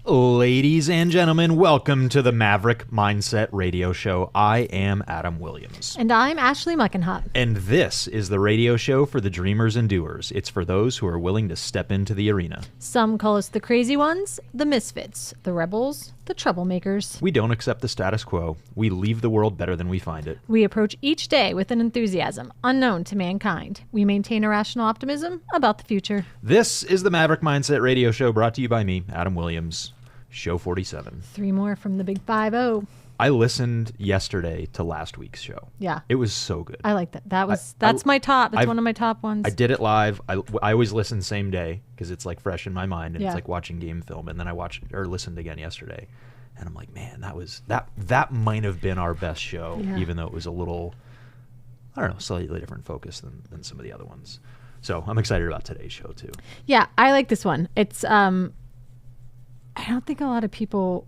Ladies and gentlemen, welcome to the Maverick Mindset Radio Show. I am Adam Williams. And I'm Ashley Muckenhop. And this is the radio show for the dreamers and doers. It's for those who are willing to step into the arena. Some call us the crazy ones, the misfits, the rebels, the troublemakers. We don't accept the status quo. We leave the world better than we find it. We approach each day with an enthusiasm unknown to mankind. We maintain irrational optimism about the future. This is the Maverick Mindset Radio Show, brought to you by me, Adam Williams. Show 47. 3 more from the big 5-0. I listened yesterday to last week's show. Yeah. It was so good. I like that. That's my top. That's I've- one of my top ones. I did it live. I always listen same day because it's like fresh in my mind, and Yeah. it's like watching game film. And then I watched or listened again yesterday, and I'm like, man, that might have been our best show, Yeah. even though it was a little, I don't know, slightly different focus than some of the other ones. So I'm excited about today's show too. Yeah, I like this one. It's I don't think a lot of people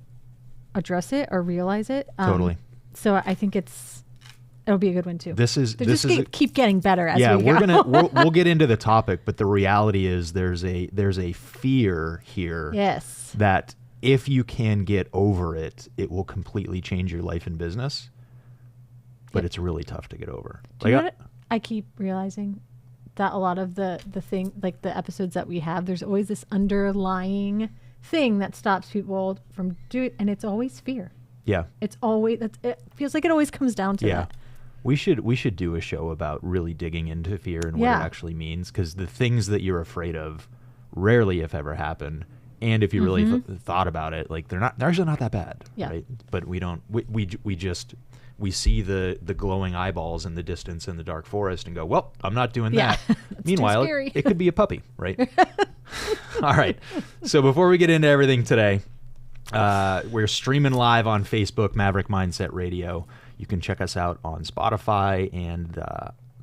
address it or realize it. Totally. So I think it'll be a good one too. This is keep getting better as yeah. we go. We'll get into the topic, but the reality is there's a fear here. Yes. That if you can get over it, it will completely change your life and business. But Yep. it's really tough to get over. Do you know what I keep realizing? That a lot of the thing, like the episodes that we have, there's always this underlying thing that stops people from doing, and it's always fear. Yeah. It's always, it feels like it always comes down to that. We should do a show about really digging into fear and what Yeah. it actually means, because the things that you're afraid of rarely, if ever, happen. And if you really thought about it, like they're actually not that bad, Yeah. right? But we don't. We see the glowing eyeballs in the distance in the dark forest and go, well, I'm not doing Yeah. that. It's Meanwhile, too scary. it could be a puppy, right? All right. So before we get into everything today, we're streaming live on Facebook, Maverick Mindset Radio. You can check us out on Spotify and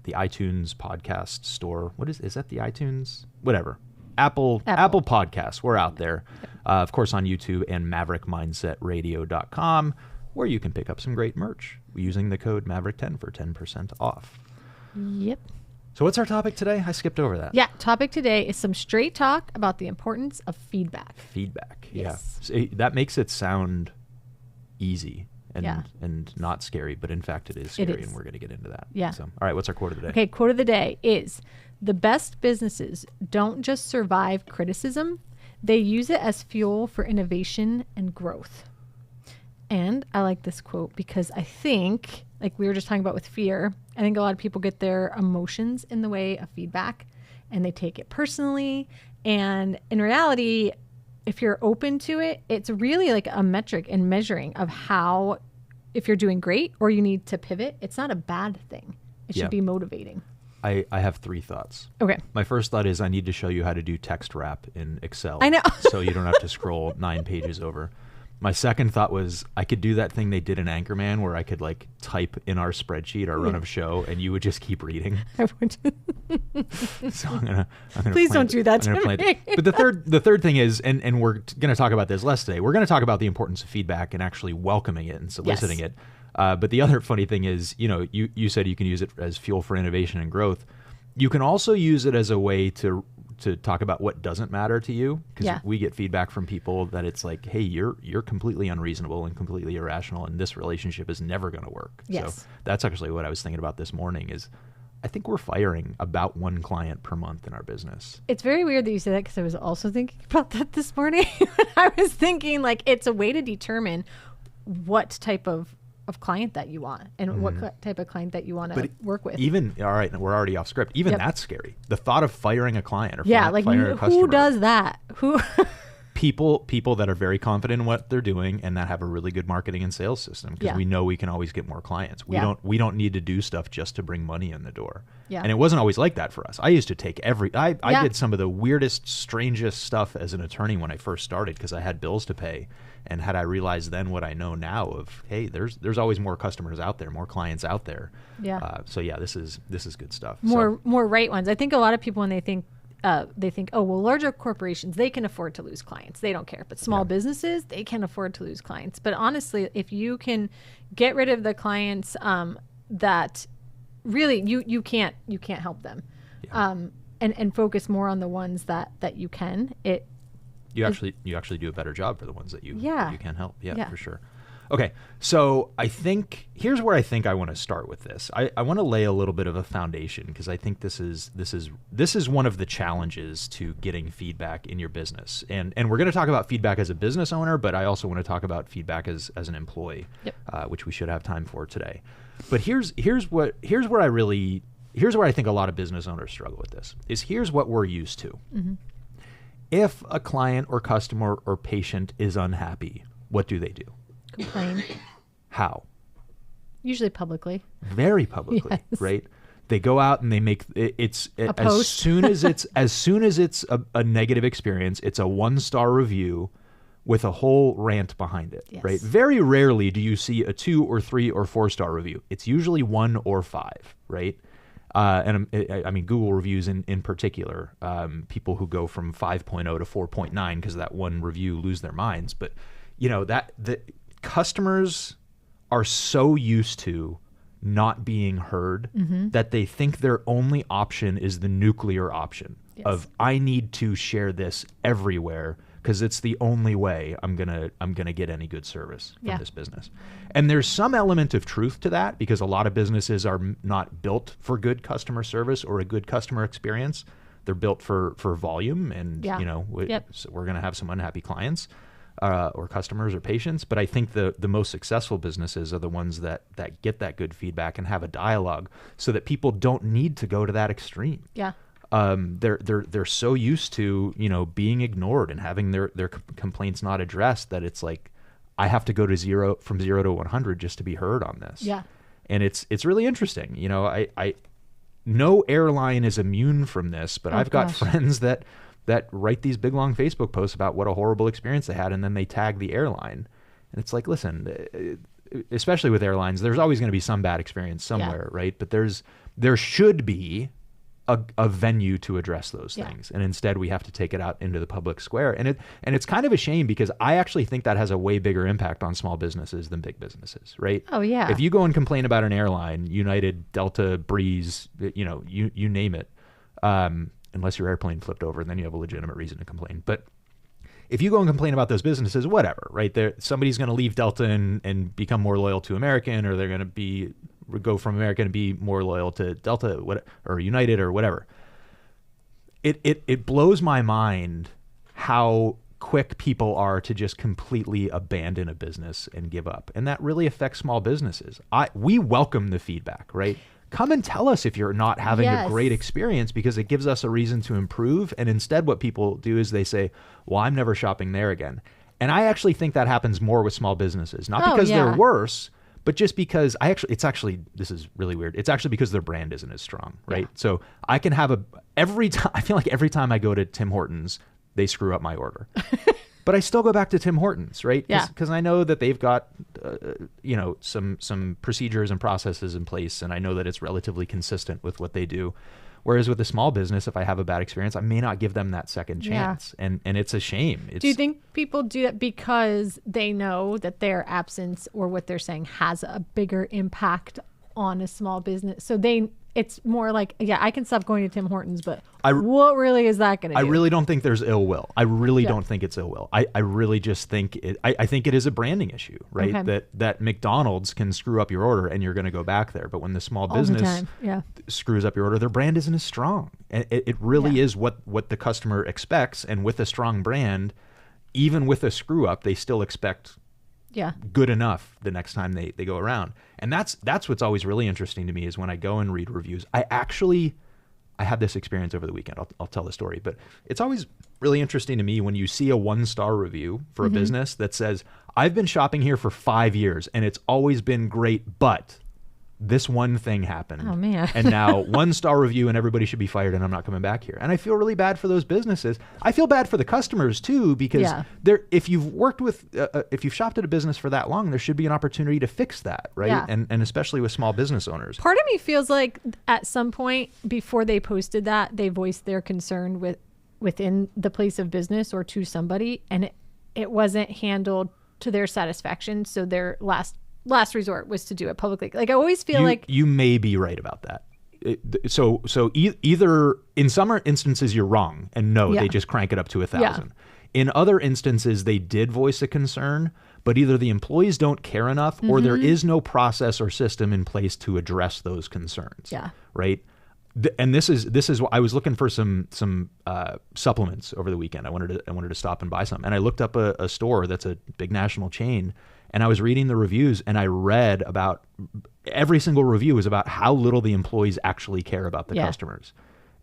the iTunes podcast store. Is that the iTunes? Whatever. Apple Podcasts. We're out there. Of course, on YouTube and MaverickMindsetRadio.com, where you can pick up some great merch using the code Maverick10 for 10% off. Yep. So what's our topic today? I skipped over that. Yeah. Topic today is some straight talk about the importance of feedback. Feedback. Yes. Yeah. So that makes it sound easy and Yeah. and not scary, but in fact it is scary, is. and we're going to get into that. Yeah. So, all right, what's our quote of the day? Okay. Quote of the day is, the best businesses don't just survive criticism, they use it as fuel for innovation and growth. And I like this quote because I think, like we were just talking about with fear, I think a lot of people get their emotions in the way of feedback and they take it personally. And in reality, if you're open to it, it's really like a metric in measuring of how, if you're doing great or you need to pivot, it's not a bad thing. It should Yeah. be motivating. I have 3 thoughts. Okay. My first thought is I need to show you how to do text wrap in Excel. I know. So you don't have to scroll 9 pages over. My second thought was I could do that thing they did in Anchorman where I could like type in our spreadsheet our run of show and you would just keep reading. I would- So I'm gonna Please plan don't do that I'm gonna to plan- me. But the third thing is, and we're gonna talk about this less today. We're gonna talk about the importance of feedback and actually welcoming it and soliciting Yes. it. But the other funny thing is, you said you can use it as fuel for innovation and growth. You can also use it as a way to talk about what doesn't matter to you, because Yeah. we get feedback from people that it's like, hey, you're completely unreasonable and completely irrational, and this relationship is never going to work. Yes. So that's actually what I was thinking about this morning is I think we're firing about 1 client per month in our business. It's very weird that you say that because I was also thinking about that this morning. I was thinking like it's a way to determine what type of client that you want and what type of client that you want to work with. Even, all right, we're already off script. Even Yep. that's scary. The thought of firing a client or Yeah, like firing a customer. who does that? Who? People that are very confident in what they're doing and that have a really good marketing and sales system, because Yeah. we know we can always get more clients. We Yeah. don't need to do stuff just to bring money in the door. Yeah. And it wasn't always like that for us. I used to take I Yeah. did some of the weirdest, strangest stuff as an attorney when I first started because I had bills to pay. And had I realized then what I know now of, hey, there's always more customers out there, more clients out there. Yeah. So yeah, this is good stuff. more right ones. I think a lot of people when they think, oh well, larger corporations, they can afford to lose clients, they don't care. But small businesses, they can afford to lose clients. But honestly, if you can get rid of the clients that really you can't help them, and focus more on the ones that you can, You actually do a better job for the ones that you can help. Yeah, for sure. Okay, so I think here's where I think I want to start with this. I want to lay a little bit of a foundation because I think this is one of the challenges to getting feedback in your business. And we're going to talk about feedback as a business owner, but I also want to talk about feedback as an employee, which we should have time for today. But here's where I think a lot of business owners struggle with this. Here's what we're used to. Mm-hmm. If a client or customer or patient is unhappy, what do they do? Complain. How? Usually publicly. Very publicly, yes. Right? They go out and they make it's a as post. soon as it's a negative experience, it's a 1-star review with a whole rant behind it, yes. right? Very rarely do you see a 2 or 3 or 4-star review. It's usually 1 or 5, right? And I mean, Google reviews in particular, people who go from 5.0 to 4.9 because of that one review lose their minds. But the customers are so used to not being heard that they think their only option is the nuclear option of I need to share this everywhere because it's the only way I'm gonna get any good service from this business. And there's some element of truth to that because a lot of businesses are not built for good customer service or a good customer experience. They're built for volume, and so we're gonna have some unhappy clients. Or customers or patients, but I think the most successful businesses are the ones that get that good feedback and have a dialogue, so that people don't need to go to that extreme. Yeah. They're so used to being ignored and having their complaints not addressed that it's like I have to go to from 0 to 100 just to be heard on this. Yeah. And it's really interesting. I no airline is immune from this, but I've got friends that write these big long Facebook posts about what a horrible experience they had, and then they tag the airline. And it's like, listen, especially with airlines, there's always going to be some bad experience somewhere, right? But there should be a venue to address those things, and instead we have to take it out into the public square. And it's kind of a shame because I actually think that has a way bigger impact on small businesses than big businesses, right? Oh yeah. If you go and complain about an airline, United, Delta, Breeze, you name it. Unless your airplane flipped over, and then you have a legitimate reason to complain. But if you go and complain about those businesses, whatever, right? Somebody's going to leave Delta and become more loyal to American, or they're going to go from American to be more loyal to Delta or United or whatever. It blows my mind how quick people are to just completely abandon a business and give up. And that really affects small businesses. We welcome the feedback, right? Come and tell us if you're not having a great experience, because it gives us a reason to improve. And instead what people do is they say, well, I'm never shopping there again. And I actually think that happens more with small businesses, not because they're worse, but just because this is really weird. It's actually because their brand isn't as strong, right? Yeah. So I can have I feel like every time I go to Tim Hortons, they screw up my order. But I still go back to Tim Hortons, right? Because I know that they've got, some procedures and processes in place, and I know that it's relatively consistent with what they do. Whereas with a small business, if I have a bad experience, I may not give them that second chance, and it's a shame. Do you think people do that because they know that their absence or what they're saying has a bigger impact on a small business? So it's more like, I can stop going to Tim Hortons, but what really is that going to do? I really don't think there's ill will. I really don't think it's ill will. I really just think I think it is a branding issue, right? Okay. That McDonald's can screw up your order and you're going to go back there. But when the small business screws up your order, their brand isn't as strong. And it really is what the customer expects. And with a strong brand, even with a screw up, they still expect good enough the next time they go around. And that's what's always really interesting to me is when I go and read reviews. I had this experience over the weekend. I'll tell the story, but it's always really interesting to me when you see a 1-star review for a business that says, I've been shopping here for 5 years and it's always been great, but this one thing happened. Oh man. And now 1-star review and everybody should be fired and I'm not coming back here. And I feel really bad for those businesses. I feel bad for the customers too, because if you've shopped at a business for that long, there should be an opportunity to fix that, right? Yeah. And especially with small business owners. Part of me feels like at some point before they posted that, they voiced their concern within the place of business or to somebody, and it wasn't handled to their satisfaction. So their last resort was to do it publicly. Like I always feel like you may be right about that. So either in some instances you're wrong and they just crank it up to 1,000. In other instances, they did voice a concern, but either the employees don't care enough or there is no process or system in place to address those concerns. Yeah. Right. And this is I was looking for some supplements over the weekend. I wanted to stop and buy some, and I looked up a store that's a big national chain, and I was reading the reviews, and I read about every single review is about how little the employees actually care about the customers,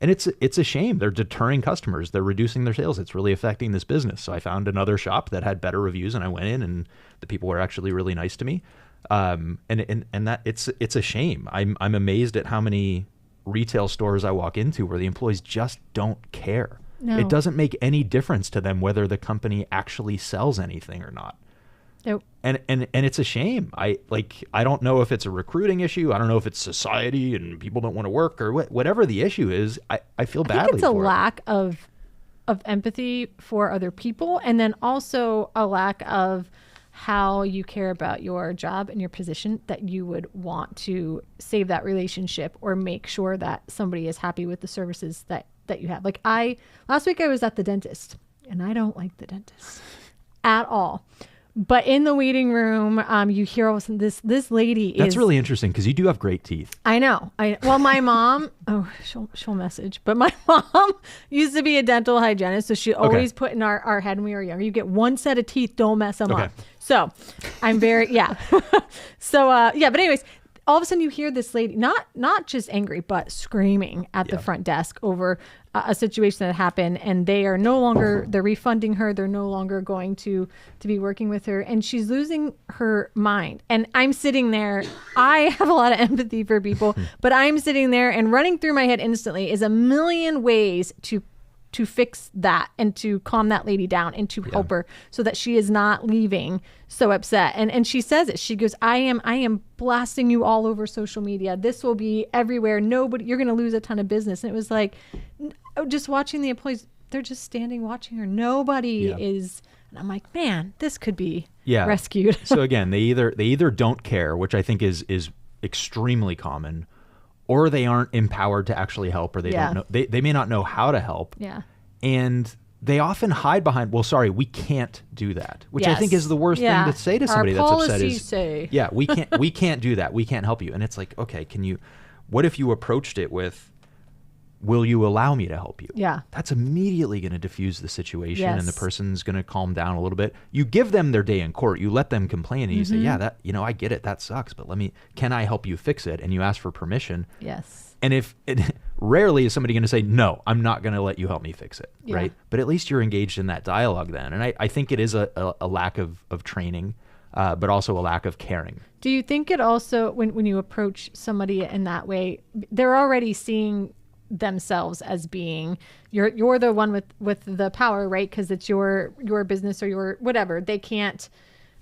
and it's a shame. They're deterring customers. They're reducing their sales. It's really affecting this business. So I found another shop that had better reviews, and I went in, and the people were actually really nice to me, and that it's a shame. I'm amazed at how many retail stores I walk into where the employees just don't care. No. It doesn't make any difference to them whether the company actually sells anything or not. Nope. And it's a shame. I don't know if it's a recruiting issue. I don't know if it's society and people don't want to work or whatever the issue is. I feel badly. I think it's a for lack of empathy for other people, and then also a lack of how you care about your job and your position, that you would want to save that relationship or make sure that somebody is happy with the services that you have. Like last week I was at the dentist, and I don't like the dentist at all. But in the waiting room, you hear all of a sudden this lady That's really interesting because you do have great teeth. I know. Well, my mom, she'll message, but my mom used to be a dental hygienist, so she always put in our head when we were younger, you get one set of teeth, don't mess them up. So I'm very, So, but anyways, all of a sudden you hear this lady, not just angry, but screaming at the front desk over a situation that happened, and they're refunding her. They're no longer going to be working with her, and she's losing her mind. And I'm sitting there, I have a lot of empathy for people, but I'm sitting there, and running through my head instantly is a million ways to fix that and to calm that lady down and to help her so that she is not leaving so upset. And she says it. She goes, I am blasting you all over social media. This will be everywhere. Nobody, you're going to lose a ton of business. And it was like, just watching the employees, they're just standing watching her. Nobody is. And I'm like, man, this could be rescued. So again, they either don't care, which I think is extremely common, or they aren't empowered to actually help, or they don't know. They may not know how to help. Yeah. And they often hide behind, well, sorry, we can't do that, which I think is the worst thing to say to somebody that's upset is, we can't do that. We can't help you. And it's like, okay, what if you approached it with, will you allow me to help you? Yeah. That's immediately going to diffuse the situation, and the person's going to calm down a little bit. You give them their day in court. You let them complain, and you say, I get it. That sucks, but can I help you fix it? And you ask for permission. Yes. And rarely is somebody going to say, no, I'm not going to let you help me fix it. Right. But at least you're engaged in that dialogue then. And I think it is a lack of training, but also a lack of caring. Do you think it also, when you approach somebody in that way, they're already seeing themselves as being you're the one with the power, right? Because it's your business or your whatever. They can't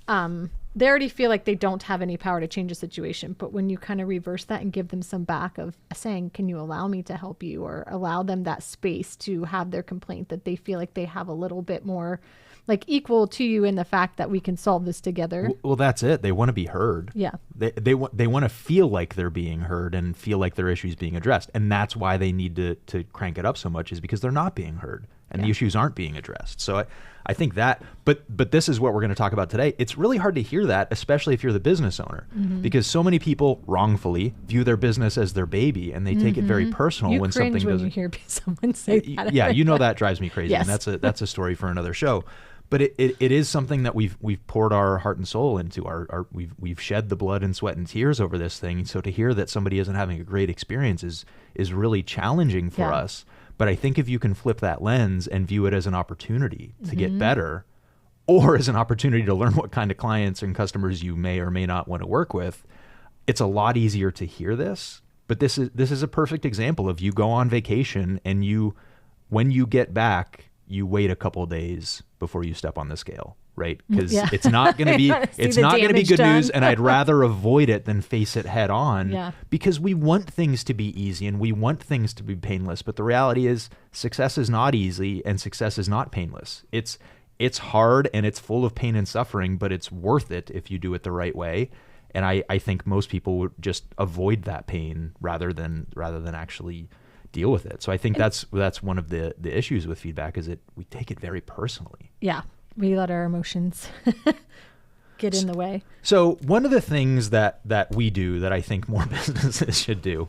they already feel like they don't have any power to change a situation. But when you kind of reverse that and give them some back of saying, can you allow me to help you, or allow them that space to have their complaint, that they feel like they have a little bit more like equal to you in the fact that we can solve this together. Well, that's it. They want to be heard. Yeah. They want to feel like they're being heard and feel like their issues being addressed. And that's why they need to crank it up so much, is because they're not being heard and the issues aren't being addressed. So I think that, but this is what we're going to talk about today. It's really hard to hear that, especially if you're the business owner, because so many people wrongfully view their business as their baby, and they take it very personal when something doesn't. You hear someone say that. Yeah, that drives me crazy. Yes. And that's a story for another show. But it is something that we've poured our heart and soul into. We've shed the blood and sweat and tears over this thing. So to hear that somebody isn't having a great experience is really challenging for us. But I think if you can flip that lens and view it as an opportunity to get better, or as an opportunity to learn what kind of clients and customers you may or may not want to work with, it's a lot easier to hear this. But this is a perfect example of, you go on vacation and when you get back, you wait a couple of days before you step on the scale, right? Because it's not going to be good news, and I'd rather avoid it than face it head on. Because we want things to be easy and we want things to be painless, but the reality is success is not easy and success is not painless. It's hard and it's full of pain and suffering, but it's worth it if you do it the right way. And I think most people would just avoid that pain rather than actually deal with it. So I think that's one of the issues with feedback is that we take it very personally. Yeah. We let our emotions get in the way. So one of the things that we do that I think more businesses should do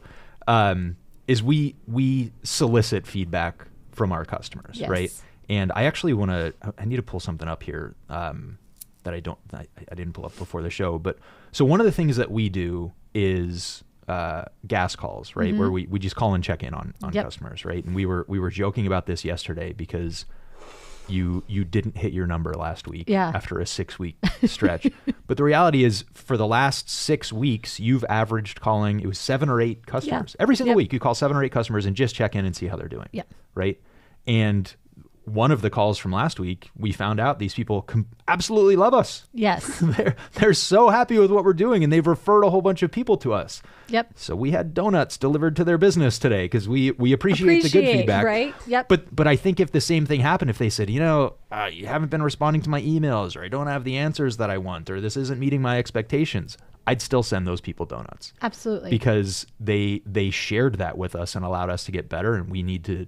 is we solicit feedback from our customers, Yes. right? And I actually I need to pull something up here that I didn't pull up before the show. But so one of the things that we do is gas calls, right? Where we just call and check in on Yep. customers, right? And we were joking about this yesterday because you didn't hit your number last week after a 6-week stretch. But the reality is for the last 6 weeks, you've averaged calling, it was 7 or 8 customers. Every single week you call 7 or 8 customers and just check in and see how they're doing. Right. And one of the calls from last week, we found out these people absolutely love us. Yes. They're so happy with what we're doing, and they've referred a whole bunch of people to us. Yep. So we had donuts delivered to their business today because we appreciate the good feedback. Right. Yep. But I think if the same thing happened, if they said, you haven't been responding to my emails, or I don't have the answers that I want, or this isn't meeting my expectations, I'd still send those people donuts. Absolutely. Because they shared that with us and allowed us to get better, and we need to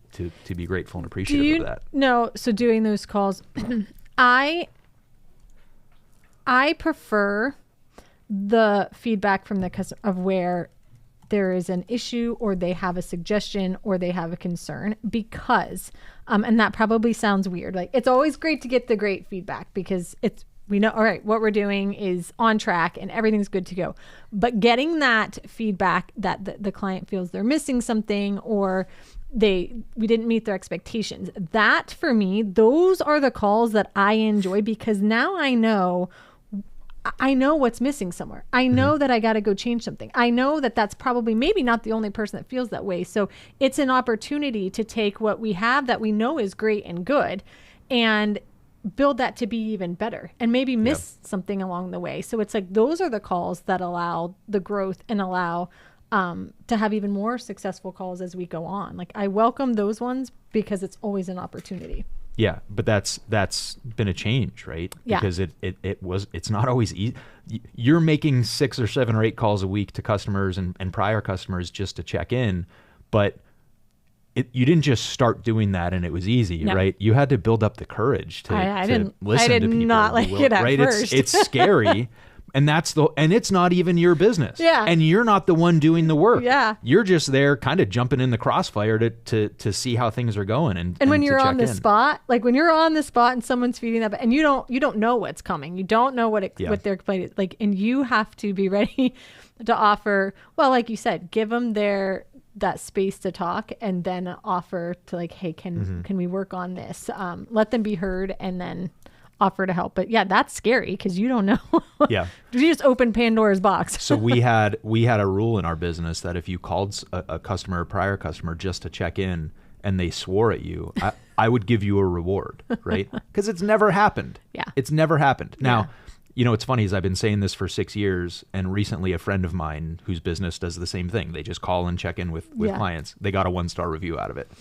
be grateful and appreciative of that. No, so doing those calls, I prefer the feedback from the customer of where there is an issue or they have a suggestion or they have a concern because, and that probably sounds weird. Like it's always great to get the great feedback because we know, all right, what we're doing is on track and everything's good to go. But getting that feedback that the client feels they're missing something or we didn't meet their expectations, that for me, those are the calls that I enjoy because now I know what's missing somewhere. I know that I got to go change something. I know that that's probably maybe not the only person that feels that way. So it's an opportunity to take what we have that we know is great and good and build that to be even better and maybe miss something along the way. So it's like those are the calls that allow the growth and allow to have even more successful calls as we go on. Like I welcome those ones because it's always an opportunity. Yeah, but that's been a change, right? Yeah. Because it's not always easy. You're making 6 or 7 or 8 calls a week to customers and prior customers just to check in, but you didn't just start doing that and it was easy, right? You had to build up the courage to listen to people. Not like it at right? first. It's scary. And it's not even your business. Yeah. And you're not the one doing the work. Yeah. You're just there kind of jumping in the crossfire to see how things are going. And when you're on the in. spot, like when you're on the spot and someone's feeding that, and you don't know what's coming. You don't know what they're playing. Like, and you have to be ready to offer, well, like you said, give them that space to talk and then offer to like, hey, can we work on this? Let them be heard and then offer to help. But yeah, that's scary because you don't know. Yeah. You just open Pandora's box. So we had a rule in our business that if you called a customer, a prior customer, just to check in and they swore at you, I would give you a reward, right? Because it's never happened. Yeah. It's never happened. Now, it's funny is I've been saying this for 6 years, and recently a friend of mine whose business does the same thing. They just call and check in with clients. They got a 1-star review out of it.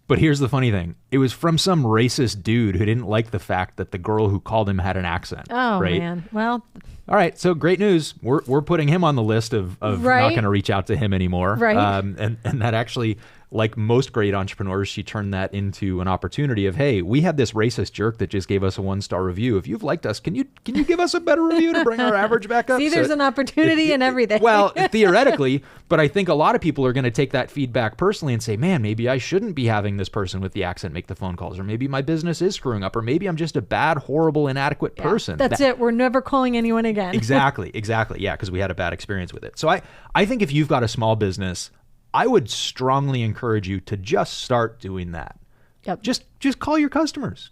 But here's the funny thing. It was from some racist dude who didn't like the fact that the girl who called him had an accent. Oh, right? man. Well, all right. So great news. We're putting him on the list of not going to reach out to him anymore. Right. And that actually, like most great entrepreneurs, she turned that into an opportunity of, hey, we had this racist jerk that just gave us a 1-star review. If you've liked us, can you give us a better review to bring our average back up? See, there's an opportunity in everything. Well, theoretically, but I think a lot of people are going to take that feedback personally and say, man, maybe I shouldn't be having this person with the accent make the phone calls, or maybe my business is screwing up, or maybe I'm just a bad, horrible, inadequate person. That's it. We're never calling anyone again. Exactly. Yeah, because we had a bad experience with it. So I think if you've got a small business, I would strongly encourage you to just start doing that. Yep. Just call your customers.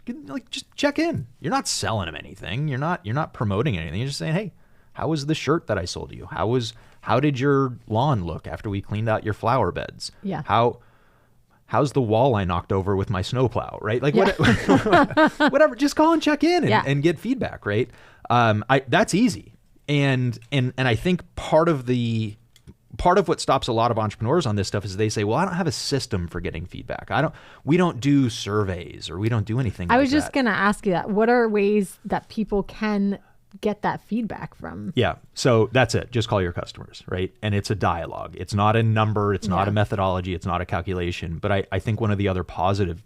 Just check in. You're not selling them anything. You're not promoting anything. You're just saying, hey, how was the shirt that I sold you? How did your lawn look after we cleaned out your flower beds? Yeah. How's the wall I knocked over with my snowplow, right? Like whatever. Just call and check in and get feedback, right? That's easy. And I think part of what stops a lot of entrepreneurs on this stuff is they say, well, I don't have a system for getting feedback. We don't do surveys or we don't do anything like that. I was just going to ask you that. What are ways that people can get that feedback from. Yeah. So that's it. Just call your customers, right? And it's a dialogue. It's not a number. It's not a methodology. It's not a calculation. But I think one of the other positive,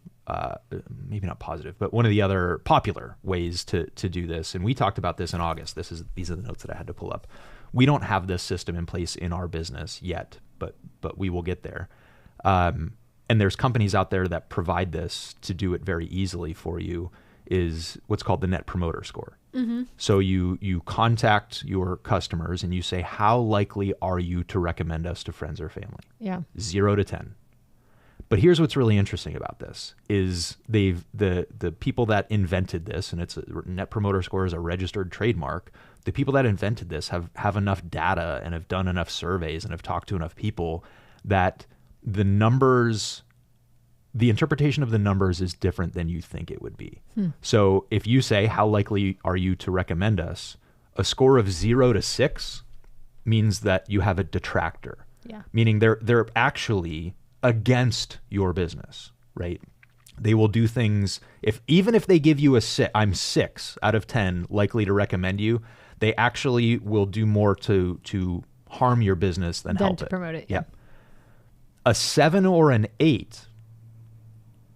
maybe not positive, but one of the other popular ways to do this, and we talked about this in August. These are the notes that I had to pull up. We don't have this system in place in our business yet, but we will get there. And there's companies out there that provide this to do it very easily for you, is what's called the Net Promoter Score. Mm-hmm. So you contact your customers and you say, how likely are you to recommend us to friends or family? Yeah. 0 to 10. But here's what's really interesting about this is the people that invented this, and it's a Net Promoter Score is a registered trademark. The people that invented this have enough data and have done enough surveys and have talked to enough people that the numbers, the interpretation of the numbers is different than you think it would be. So if you say, how likely are you to recommend us? A score of 0 to 6 means that you have a detractor. Yeah. Meaning they're actually against your business, right? They will do things, even if they give you a 6, I'm 6 out of 10 likely to recommend you, they actually will do more to harm your business than help to it. promote it. Yeah. A 7 or an 8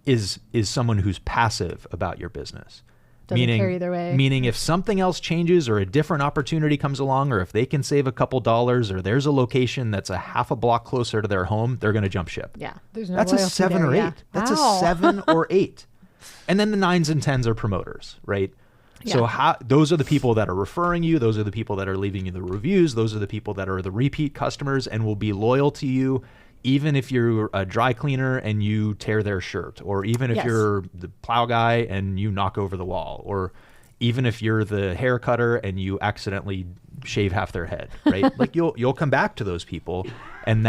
is someone who's passive about your business. Doesn't care either way. Meaning if something else changes or a different opportunity comes along, or if they can save a couple dollars, or there's a location that's a half a block closer to their home, they're going to jump ship. Yeah. There's no That's a loyalty 7 there, or 8. yeah. That's Wow. a 7 or 8. And then the 9s and 10s are promoters, right? So Yeah. those are the people that are referring you. Those are the people that are leaving you the reviews. Those are the people that are the repeat customers and will be loyal to you, even if you're a dry cleaner and you tear their shirt, or even if Yes. you're the plow guy and you knock over the wall, or even if you're the hair cutter and you accidentally shave half their head, right? Like you'll come back to those people, and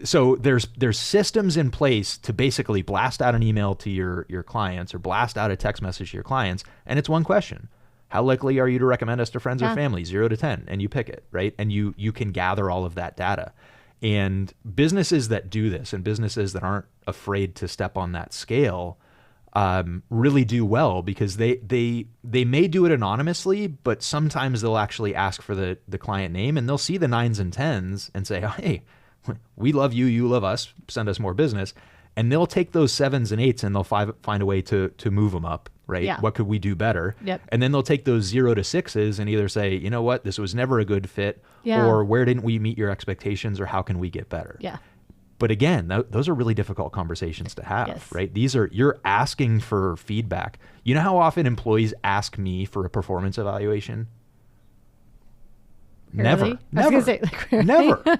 so there's systems in place to basically blast out an email to your clients, or blast out a text message to your clients, and it's one question: how likely are you to recommend us to friends or family? 0 to 10, and you pick it, right? And you can gather all of that data. And businesses that do this, and businesses that aren't afraid to step on that scale, really do well, because they may do it anonymously, but sometimes they'll actually ask for the client name, and they'll see the 9s and 10s and say, hey, we love you, you love us, send us more business. And they'll take those 7s and 8s and they'll find a way to move them up, right? Yeah. What could we do better? Yep. And then they'll take those 0 to 6s and either say, you know what, this was never a good fit, Yeah. or where didn't we meet your expectations, or how can we get better? Yeah. But again, those are really difficult conversations to have, Yes. right? You're asking for feedback. You know how often employees ask me for a performance evaluation? Never. Really? I was Never. gonna say, like, really? Never.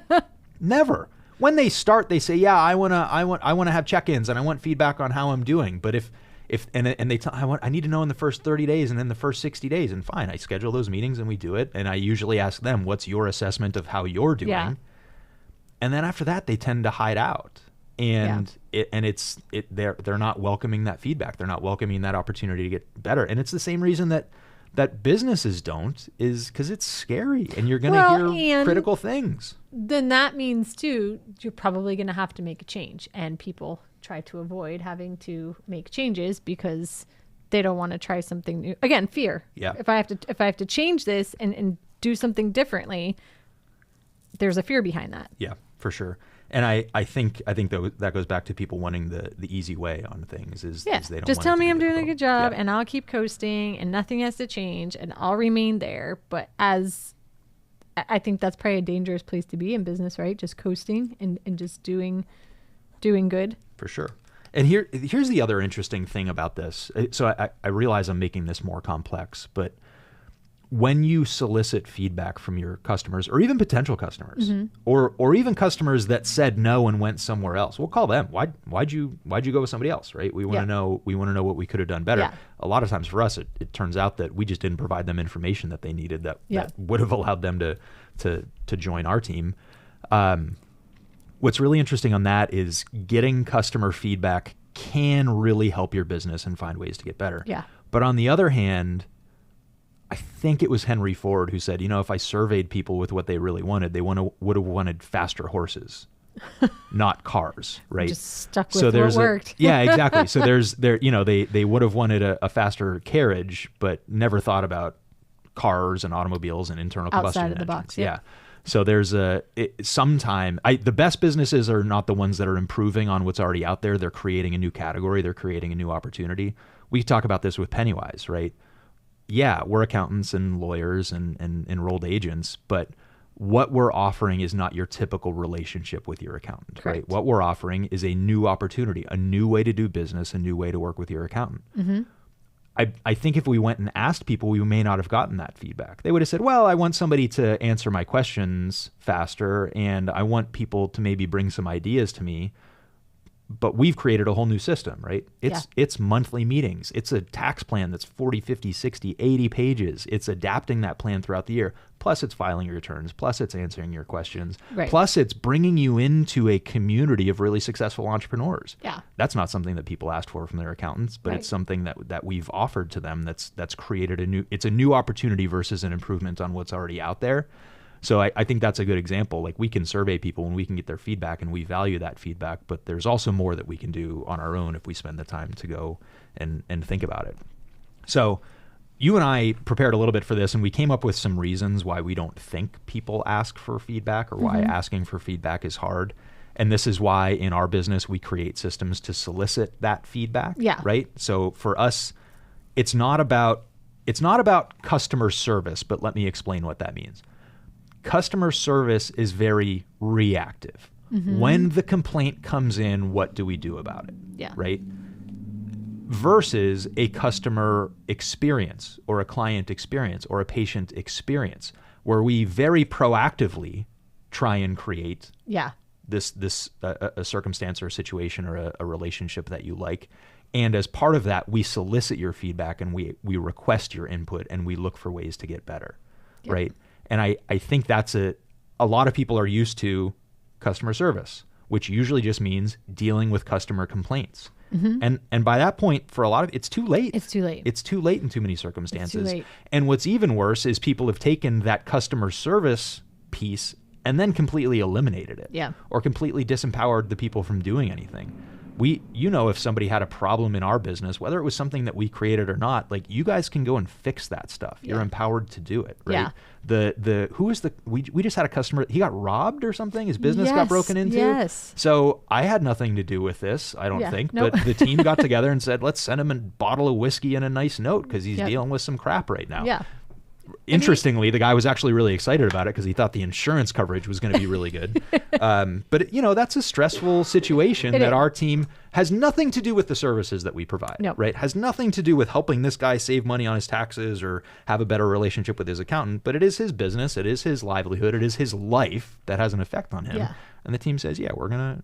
Never. When they start, they say, "Yeah, I want to have check-ins and I want feedback on how I'm doing." But if they tell, I need to know in the first 30 days and then the first 60 days, and fine, I schedule those meetings and we do it. And I usually ask them, "What's your assessment of how you're doing?" Yeah. And then after that, they tend to hide out, and they're not welcoming that feedback. They're not welcoming that opportunity to get better. And it's the same reason that businesses don't, is because it's scary and you're going to hear critical things. Then that means too, you're probably going to have to make a change, and people try to avoid having to make changes because they don't want to try something new. Again, fear. Yeah. If I have to change this and do something differently, there's a fear behind that. Yeah, for sure. And I think that goes back to people wanting the easy way on things, is they don't just want tell it to me be I'm doing a difficult. good job, Yeah. and I'll keep coasting, and nothing has to change, and I'll remain there. But I think that's probably a dangerous place to be in business, right? Just coasting and just doing good. For sure. And here's the other interesting thing about this. So I realize I'm making this more complex, but when you solicit feedback from your customers, or even potential customers, or even customers that said no and went somewhere else, we'll call them. Why'd you go with somebody else, right? We want to know what we could have done better. Yeah. A lot of times for us, it turns out that we just didn't provide them information that they needed that would have allowed them to join our team. What's really interesting on that is getting customer feedback can really help your business and find ways to get better. Yeah. But on the other hand, I think it was Henry Ford who said, if I surveyed people with what they really wanted, they would have wanted faster horses, not cars, right? Just stuck with what worked. Yeah, exactly. So they would have wanted a faster carriage, but never thought about cars and automobiles and internal combustion Outside of the engines. box, yeah. So there's the best businesses are not the ones that are improving on what's already out there. They're creating a new category. They're creating a new opportunity. We talk about this with Pennywise, right? Yeah, we're accountants and lawyers and enrolled agents, but what we're offering is not your typical relationship with your accountant, Correct. right? What we're offering is a new opportunity, a new way to do business, a new way to work with your accountant. Mm-hmm. I think if we went and asked people, we may not have gotten that feedback. They would have said, well, I want somebody to answer my questions faster, and I want people to maybe bring some ideas to me. But we've created a whole new system, right? It's monthly meetings. It's a tax plan that's 40, 50, 60, 80 pages. It's adapting that plan throughout the year. Plus it's filing your returns. Plus it's answering your questions. Right. Plus it's bringing you into a community of really successful entrepreneurs. Yeah. That's not something that people asked for from their accountants, but Right. it's something that we've offered to them that's created it's a new opportunity versus an improvement on what's already out there. So I think that's a good example. Like, we can survey people and we can get their feedback, and we value that feedback, but there's also more that we can do on our own if we spend the time to go and think about it. So you and I prepared a little bit for this, and we came up with some reasons why we don't think people ask for feedback, or why asking for feedback is hard. And this is why in our business we create systems to solicit that feedback. Yeah. Right? So for us, it's not about customer service, but let me explain what that means. Customer service is very reactive. Mm-hmm. When the complaint comes in, what do we do about it? Yeah. Right? Versus a customer experience or a client experience or a patient experience, where we very proactively try and create Yeah. a circumstance or a situation or a relationship that you like. And as part of that, we solicit your feedback, and we request your input, and we look for ways to get better. Yep. Right? And I think that's a lot of people are used to customer service, which usually just means dealing with customer complaints. Mm-hmm. And by that point, for a lot of it's too late. It's too late. It's too late in too many circumstances. It's too late. And what's even worse is people have taken that customer service piece and then completely eliminated it. Yeah. Or completely disempowered the people from doing anything. If somebody had a problem in our business, whether it was something that we created or not, like, you guys can go and fix that stuff. You're empowered to do it, right? Yeah. We just had a customer, he got robbed or something, his business got broken into. Yes. So I had nothing to do with this, I don't think, Nope. but the team got together and said, let's send him a bottle of whiskey and a nice note because he's Yep. dealing with some crap right now. Yeah. Interestingly, the guy was actually really excited about it because he thought the insurance coverage was going to be really good. But that's a stressful situation that our team has nothing to do with the services that we provide, No. right? Has nothing to do with helping this guy save money on his taxes or have a better relationship with his accountant, but it is his business, it is his livelihood, it is his life that has an effect on him. Yeah. And the team says, yeah, we're gonna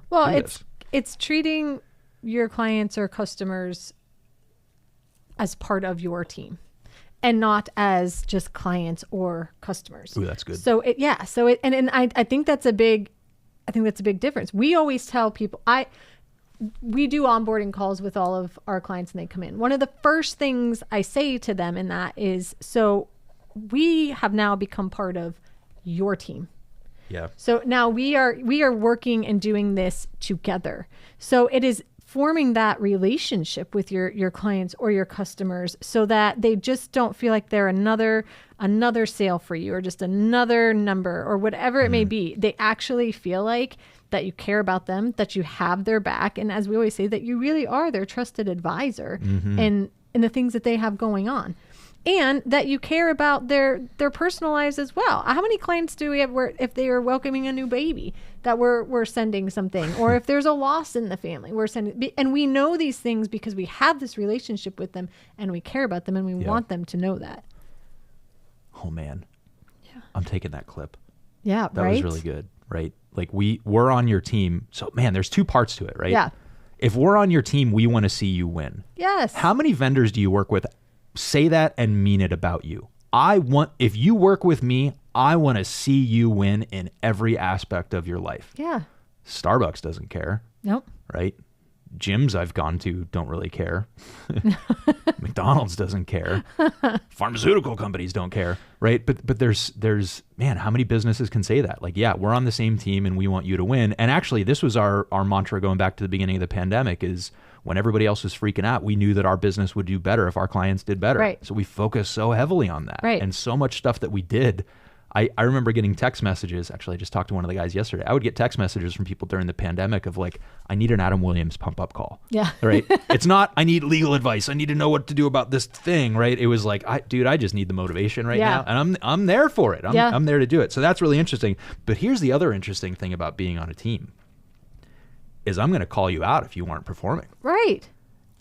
Well, do this. it's treating your clients or customers as part of your team, and not as just clients or customers. Ooh, that's good. So I think that's a big difference. We always tell people, we do onboarding calls with all of our clients and they come in. One of the first things I say to them in that is, so we have now become part of your team. Yeah. So now we are working and doing this together. So it is forming that relationship with your clients or your customers, so that they just don't feel like they're another sale for you, or just another number, or whatever it may be. They actually feel like that you care about them, that you have their back, and as we always say, that you really are their trusted advisor in the things that they have going on. And that you care about their personal lives as well. How many clients do we have where, if they are welcoming a new baby, that we're sending something, or if there's a loss in the family, we're sending, and we know these things because we have this relationship with them and we care about them and we want them to know that. Oh man. Yeah. I'm taking that clip. Yeah, That right? was really good, right? Like, we're on your team. So man, there's two parts to it, right? Yeah. If we're on your team, we want to see you win. Yes. How many vendors do you work with say that and mean it about you? If you work with me, I want to see you win in every aspect of your life. Yeah. Starbucks doesn't care, Nope. right? Gyms I've gone to don't really care. McDonald's doesn't care. Pharmaceutical companies don't care, right? But there's man, how many businesses can say that? Like, yeah, we're on the same team and we want you to win. And actually, this was our mantra going back to the beginning of the pandemic, is when everybody else was freaking out, we knew that our business would do better if our clients did better. Right. So we focused so heavily on that. Right. And so much stuff that we did. I remember getting text messages. Actually, I just talked to one of the guys yesterday. I would get text messages from people during the pandemic of like, I need an Adam Williams pump up call. Yeah. Right. It's not, I need legal advice. I need to know what to do about this thing. Right. It was like, dude, I just need the motivation right Yeah. now. And I'm there for it. Yeah. I'm there to do it. So that's really interesting. But here's the other interesting thing about being on a team is I'm going to call you out if you aren't performing. Right.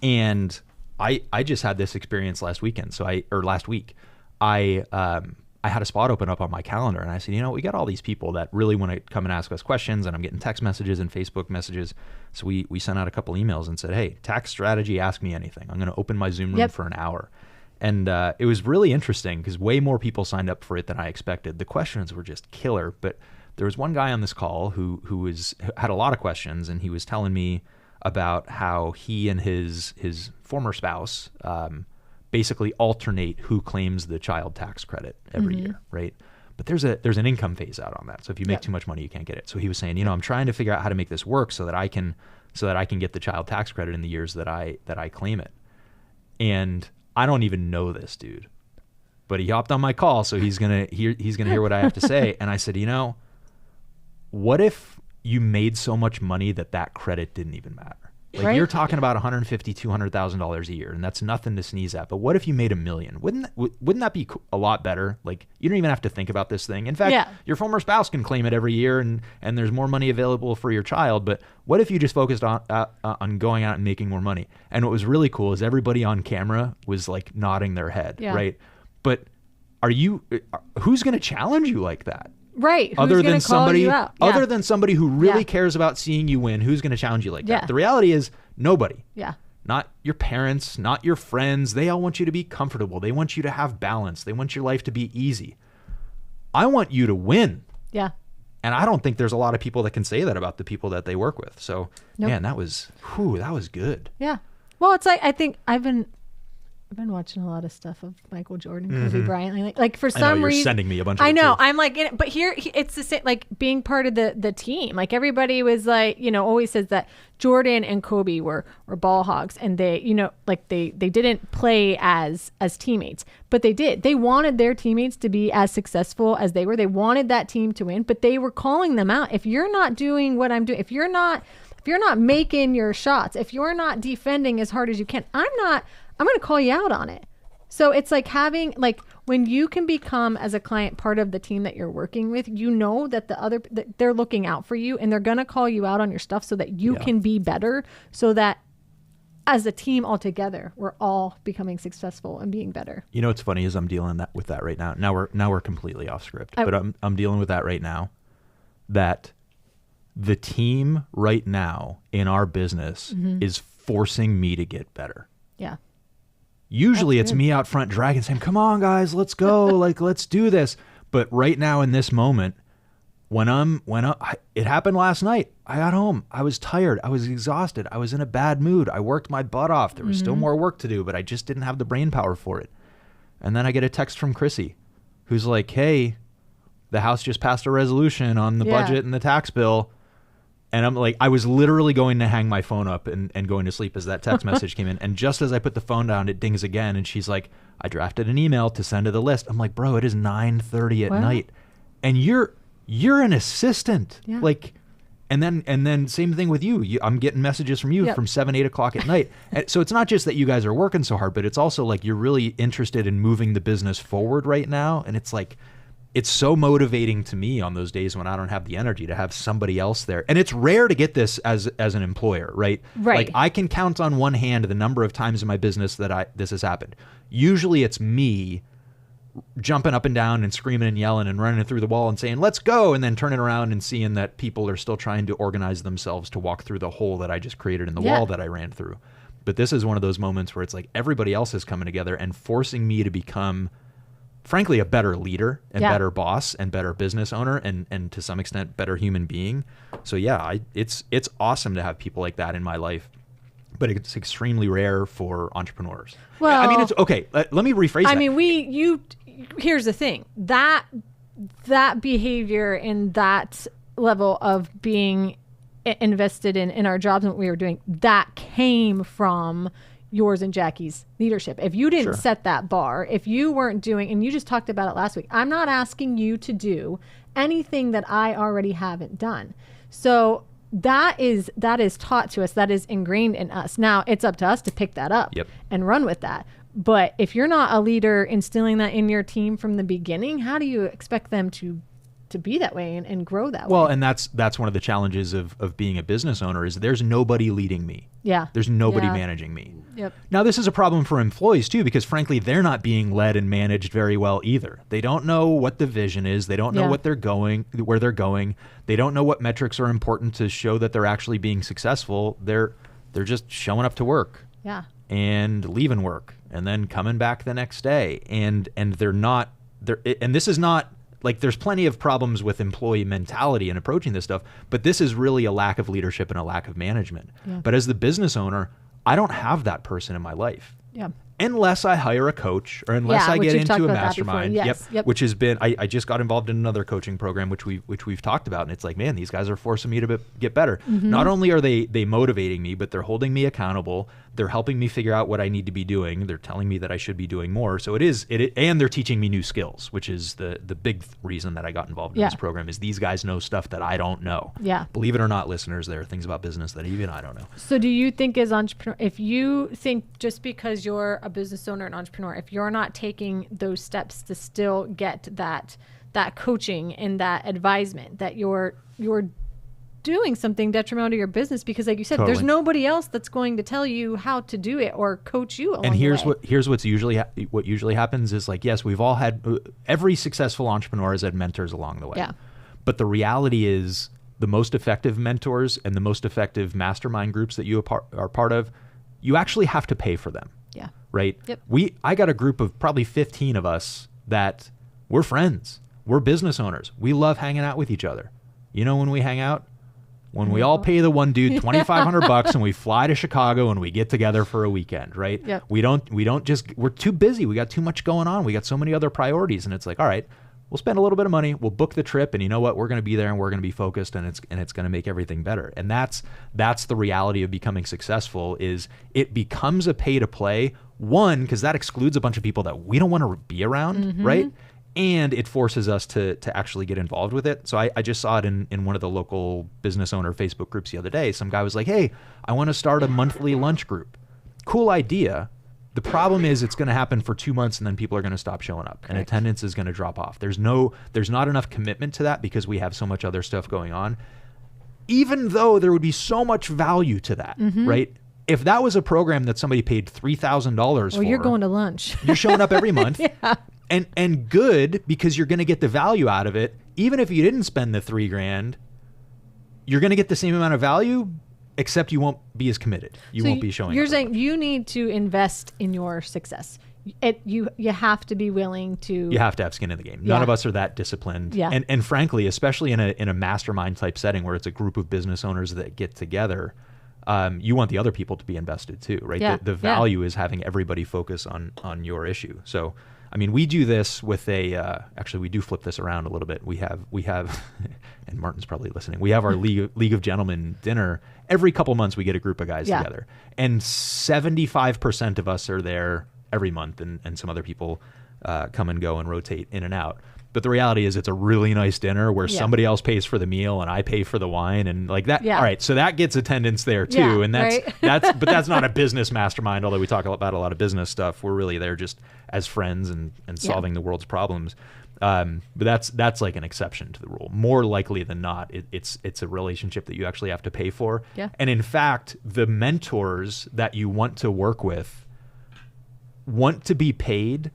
And I just had this experience last week. I had a spot open up on my calendar and I said, we got all these people that really want to come and ask us questions, and I'm getting text messages and Facebook messages. So we sent out a couple emails and said, hey, tax strategy, ask me anything. I'm going to open my Zoom room for an hour. And it was really interesting because way more people signed up for it than I expected. The questions were just killer, but there was one guy on this call who had a lot of questions, and he was telling me about how he and his former spouse basically alternate who claims the child tax credit every year, right? But there's an income phase out on that. So if you make too much money, you can't get it. So he was saying, I'm trying to figure out how to make this work so that I can get the child tax credit in the years that I claim it. And I don't even know this dude, but he hopped on my call, so he's gonna hear what I have to say. And I said, what if you made so much money that credit didn't even matter? Like right. You're talking about $150,000, $200,000 a year, and that's nothing to sneeze at. But what if you made $1 million? Wouldn't that be a lot better? Like, you don't even have to think about this thing. In fact, your former spouse can claim it every year, and there's more money available for your child. But what if you just focused on going out and making more money? And what was really cool is everybody on camera was like nodding their head, right? But who's going to challenge you like that? Right. Other than somebody who really Yeah. cares about seeing you win, who's going to challenge you like Yeah. that? The reality is nobody. Yeah. Not your parents, not your friends. They all want you to be comfortable. They want you to have balance. They want your life to be easy. I want you to win. Yeah. And I don't think there's a lot of people that can say that about the people that they work with. So, man, that was good. Yeah. Well, it's like, I think I've been watching a lot of stuff of Michael Jordan, Kobe Bryant. Like for some you're reason, sending me a bunch of I it know. too. I'm like, but here it's the same. Like being part of the team. Like everybody was like, always says that Jordan and Kobe were ball hogs, and they, like they didn't play as teammates, but they did. They wanted their teammates to be as successful as they were. They wanted that team to win, but they were calling them out. If you're not doing what I'm doing, if you're not making your shots, if you're not defending as hard as you can, I'm going to call you out on it. So it's like having, when you can become as a client part of the team that you're working with, that they're looking out for you, and they're going to call you out on your stuff so that you can be better, so that as a team altogether, we're all becoming successful and being better. What's funny is I'm dealing with that right now. Now we're completely off script, but I'm dealing with that right now. That the team right now in our business is forcing me to get better. Yeah. Usually it's me out front dragging, saying, come on, guys, let's go. Let's do this. But right now in this moment, it happened last night. I got home. I was tired. I was exhausted. I was in a bad mood. I worked my butt off. There was still more work to do, but I just didn't have the brain power for it. And then I get a text from Chrissy, who's like, hey, the House just passed a resolution on the budget and the tax bill. And I'm like, I was literally going to hang my phone up and going to sleep as that text message came in. And just as I put the phone down, it dings again. And she's like, I drafted an email to send to the list. I'm like, bro, it is 9:30 at night. And you're an assistant. Yeah. And then same thing with you. I'm getting messages from you from 7, 8 o'clock at night. And so it's not just that you guys are working so hard, but it's also like you're really interested in moving the business forward right now. And it's like, it's so motivating to me on those days when I don't have the energy to have somebody else there. And it's rare to get this as an employer, right? Right. Like I can count on one hand the number of times in my business that this has happened. Usually it's me jumping up and down and screaming and yelling and running through the wall and saying, let's go. And then turning around and seeing that people are still trying to organize themselves to walk through the hole that I just created in the wall that I ran through. But this is one of those moments where it's like everybody else is coming together and forcing me to become, frankly, a better leader and better boss and better business owner and to some extent better human being. So it's awesome to have people like that in my life, but it's extremely rare for entrepreneurs. Well, I mean, it's okay. Let me rephrase that. I mean, here's the thing, that behavior and that level of being invested in our jobs and what we were doing, that came from yours and Jackie's leadership. If you didn't set that bar, if you weren't doing, and you just talked about it last week, I'm not asking you to do anything that I already haven't done. So that is taught to us, that is ingrained in us. Now it's up to us to pick that up and run with that. But if you're not a leader instilling that in your team from the beginning, how do you expect them to be that way and grow that way? Well, and that's one of the challenges of being a business owner is there's nobody leading me. Yeah. There's nobody managing me. Yep. Now, this is a problem for employees too, because frankly, they're not being led and managed very well either. They don't know what the vision is. They don't know where they're going. They don't know what metrics are important to show that they're actually being successful. They're just showing up to work. Yeah. And leaving work and then coming back the next day. And they're not there. And this is not, like, there's plenty of problems with employee mentality and approaching this stuff, but this is really a lack of leadership and a lack of management. Yeah. But as the business owner, I don't have that person in my life. Yeah. Unless I hire a coach or unless I get into a mastermind. Yep. Which has been, I just got involved in another coaching program, which we've talked about. And it's like, man, these guys are forcing me to get better. Mm-hmm. Not only are they motivating me, but they're holding me accountable. They're helping me figure out what I need to be doing. They're telling me that I should be doing more. So and they're teaching me new skills, which is the big reason that I got involved in this program is these guys know stuff that I don't know. Yeah. Believe it or not, listeners, there are things about business that even I don't know. So do you think as entrepreneur, if you think just because you're a business owner and entrepreneur, if you're not taking those steps to still get that coaching and that advisement, that you're doing something detrimental to your business, because like you said, there's nobody else that's going to tell you how to do it or coach you along the way. Here's what's usually what usually happens is, like, yes, we've all had, every successful entrepreneur has had mentors along the way. Yeah. But the reality is the most effective mentors and the most effective mastermind groups that you are part of, you actually have to pay for them. Yeah. Right? Yep. I got a group of probably 15 of us that we're friends. We're business owners. We love hanging out with each other. You know when we hang out? When we all pay the one dude $2,500 and we fly to Chicago and we get together for a weekend, right? Yep. We're too busy. We got too much going on. We got so many other priorities. And it's like, all right, we'll spend a little bit of money. We'll book the trip. And you know what? We're going to be there and we're going to be focused and it's going to make everything better. And that's the reality of becoming successful is it becomes a pay to play. One, because that excludes a bunch of people that we don't want to be around, right? And it forces us to actually get involved with it. So I just saw it in one of the local business owner Facebook groups the other day. Some guy was like, hey, I want to start a monthly lunch group. Cool idea. The problem is it's going to happen for 2 months and then people are going to stop showing up. Correct. And attendance is going to drop off. There's not enough commitment to that because we have so much other stuff going on. Even though there would be so much value to that, right? If that was a program that somebody paid $3,000 for. You're going to lunch. You're showing up every month. Yeah. And good, because you're going to get the value out of it. Even if you didn't spend the $3,000, you're going to get the same amount of value, except you won't be as committed. You won't be showing up. You're saying you need to invest in your success. You have to be willing to. You have to have skin in the game. None of us are that disciplined. Yeah. And frankly, especially in a mastermind type setting where it's a group of business owners that get together, you want the other people to be invested too, right? Yeah. The value is having everybody focus on your issue. So, I mean, we do this with actually we do flip this around a little bit. We have, and Martin's probably listening. We have our League of Gentlemen dinner. Every couple months we get a group of guys together. And 75% of us are there every month, and some other people come and go and rotate in and out. But the reality is it's a really nice dinner where somebody else pays for the meal and I pay for the wine and like that. Yeah. All right. So that gets attendance there too. Yeah, and but that's not a business mastermind, although we talk about a lot of business stuff. We're really there just as friends and solving the world's problems. But that's like an exception to the rule. More likely than not, it's a relationship that you actually have to pay for. Yeah. And in fact, the mentors that you want to work with want to be paid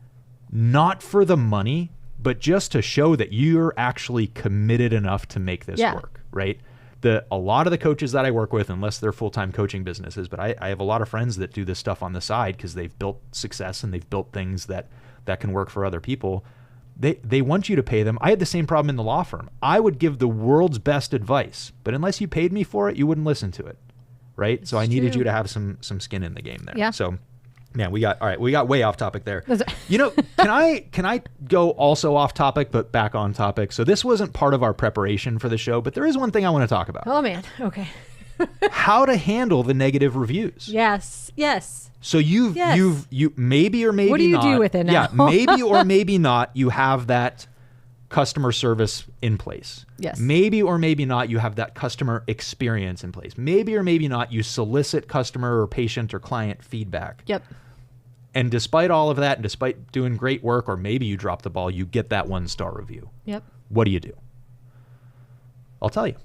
not for the money, but just to show that you're actually committed enough to make this work, right? A lot of the coaches that I work with, unless they're full-time coaching businesses, but I have a lot of friends that do this stuff on the side because they've built success and they've built things that can work for other people. They want you to pay them. I had the same problem in the law firm. I would give the world's best advice, but unless you paid me for it, you wouldn't listen to it, right? So I needed you to have some skin in the game there. Yeah. So Man, we got way off topic there. That's- Can I go also off topic but back on topic? So this wasn't part of our preparation for the show, but there is one thing I want to talk about. Oh man. Okay. How to handle the negative reviews. Yes. So you maybe or maybe What do you not, do with it now? Yeah, maybe or maybe not you have that customer service in place. Yes. Maybe or maybe not you have that customer experience in place. Maybe or maybe not you solicit customer or patient or client feedback. Yep. And despite all of that, and despite doing great work, or maybe you drop the ball, you get that 1-star review. Yep. What do you do? I'll tell you.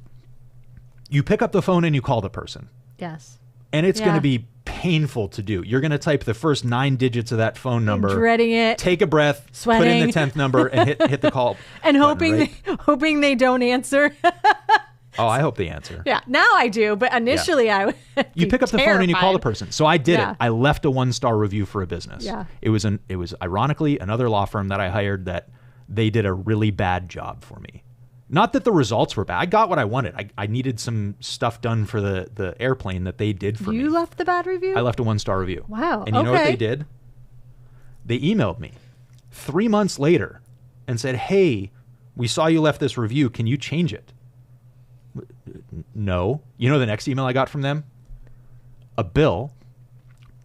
You pick up the phone and you call the person. Yes. And it's Yeah. going to be painful to do. You're going to type the first 9 digits of that phone number. Dreading it. Take a breath, put in Sweating. the 10th number, and hit the call. And button, right? hoping they don't answer. Oh, I hope they answer. Yeah. Now I do, but initially I would. You be pick up the phone and you call the terrified. person. So I did Yeah. it. I left a 1-star review for a business. Yeah. It was ironically another law firm that I hired that they did a really bad job for me. Not that the results were bad. I got what I wanted. I needed some stuff done for the airplane that they did for me. You left the bad review? I left a 1-star review. Wow, And you know what okay. they did? They emailed me 3 months later and said, "Hey, we saw you left this review. Can you change it?" No. You know the next email I got from them? A bill.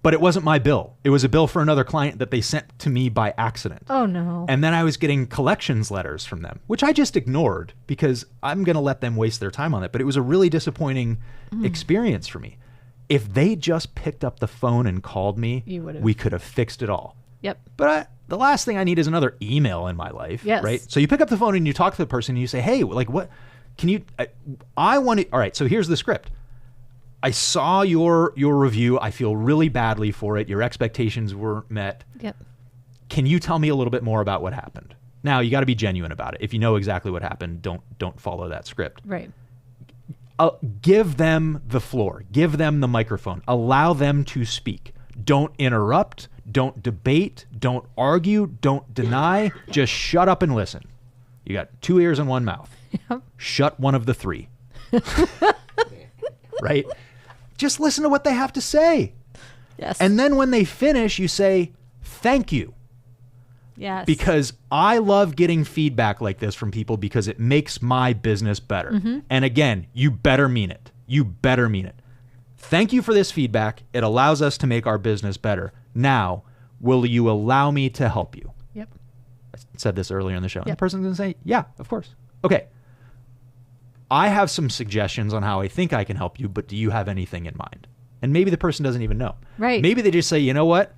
But it wasn't my bill. It was a bill for another client that they sent to me by accident. Oh no. And then I was getting collections letters from them, which I just ignored because I'm going to let them waste their time on it. But it was a really disappointing experience for me. If they just picked up the phone and called me, You would've. we could have fixed it all. Yep. But the last thing I need is another email in my life, Yes. right? So you pick up the phone and you talk to the person and you say, "Hey, like what can you I want to all right, so here's the script. I saw your review. I feel really badly for it. Your expectations were met. Yep. Can you tell me a little bit more about what happened?" Now, you got to be genuine about it. If you know exactly what happened, don't follow that script. Right. Give them the floor. Give them the microphone. Allow them to speak. Don't interrupt. Don't debate. Don't argue. Don't deny. Just shut up and listen. You got 2 ears and 1 mouth. Yep. Shut one of the 3. Right? Just listen to what they have to say. Yes. And then when they finish, you say, "Thank you." yes. Because I love getting feedback like this from people because it makes my business better. Mm-hmm. And again, you better mean it. You better mean it. Thank you for this feedback. It allows us to make our business better. Now, will you allow me to help you? Yep. I said this earlier in the show. And the Yep. person's going to say, "Yeah, of course." Okay. I have some suggestions on how I think I can help you, but do you have anything in mind? And maybe the person doesn't even know. Right. Maybe they just say, "You know what?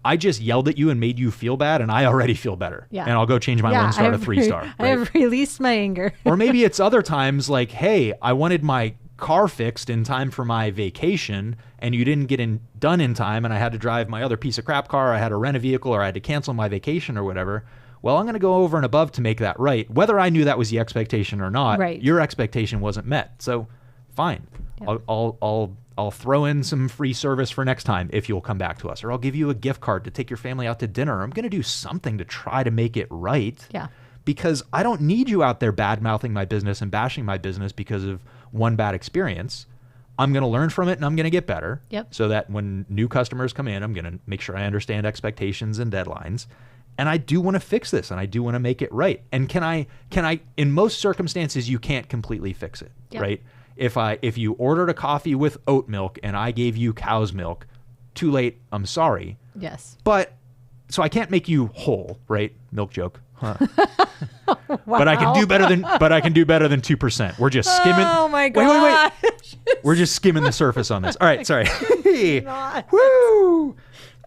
I just yelled at you and made you feel bad, and I already feel better. Yeah. And I'll go change my 1-star to 3-star." I have released my anger. Or maybe it's other times like, "Hey, I wanted my car fixed in time for my vacation, and you didn't get done in time, and I had to drive my other piece of crap car. I had to rent a vehicle, or I had to cancel my vacation or whatever. Well, I'm going to go over and above to make that right. Whether I knew that was the expectation or not, Right. your expectation wasn't met. So, fine. Yep. I'll throw in some free service for next time if you'll come back to us, or I'll give you a gift card to take your family out to dinner. I'm going to do something to try to make it right." Yeah. Because I don't need you out there bad-mouthing my business and bashing my business because of one bad experience. I'm going to learn from it and I'm going to get better. Yep. So that when new customers come in, I'm going to make sure I understand expectations and deadlines. And I do want to fix this and I do want to make it right. And can I, in most circumstances, you can't completely fix it, Yep. right? If you ordered a coffee with oat milk and I gave you cow's milk, too late, I'm sorry. Yes. But so I can't make you whole, right? Milk joke. Huh. But I can do better than 2%. We're just skimming. Oh my Wait. god. We're just skimming the surface on this. All right, sorry. God. Woo!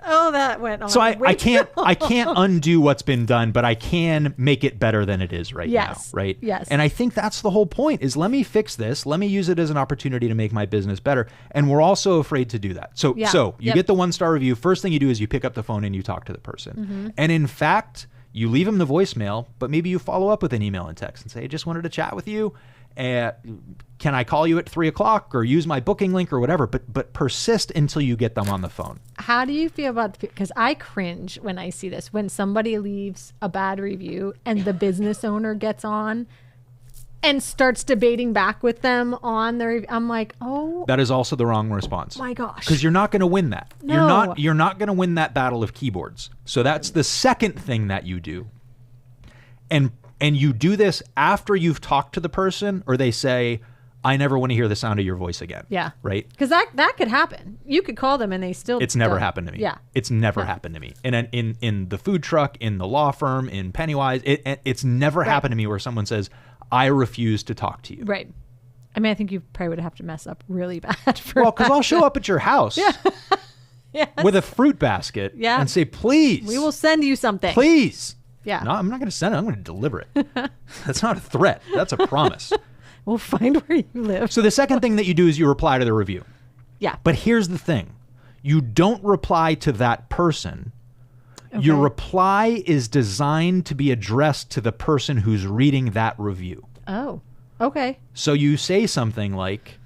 Oh, that went on. So I way can't too I can't undo what's been done, but I can make it better than it is right Yes. now, right? Yes. And I think that's the whole point is let me fix this. Let me use it as an opportunity to make my business better. And we're also afraid to do that. So Yeah. you Yep. get the 1-star review. First thing you do is you pick up the phone and you talk to the person. Mm-hmm. And in fact, you leave them the voicemail, but maybe you follow up with an email and text and say, "I just wanted to chat with you. Can I call you at 3:00 or use my booking link or whatever?" But persist until you get them on the phone. How do you feel about, because I cringe when I see this, when somebody leaves a bad review and the business owner gets on and starts debating back with them on their. I'm like, oh That is also the wrong response. my gosh. Because you're not going to win that. No. You're not going to win that battle of keyboards. So that's the second thing that you do. And you do this after you've talked to the person, or they say, I never want to hear the sound of your voice again. Yeah. Right? Because that could happen. You could call them and they still. It's never don't. happened to me. Yeah. It's never happened to me. And in the food truck, in the law firm, in Pennywise, it's never happened to me where someone says, I refuse to talk to you. Right. I mean, I think you probably would have to mess up really bad for. Well, because I'll show up at your house Yeah. with a fruit basket Yeah. and say, please. We will send you something. Please. Yeah. No, I'm not going to send it. I'm going to deliver it. That's not a threat. That's a promise. We'll find where you live. So the second thing that you do is you reply to the review. Yeah. But here's the thing. You don't reply to that person. Your Okay. reply is designed to be addressed to the person who's reading that review. Oh. Okay. So you say something like,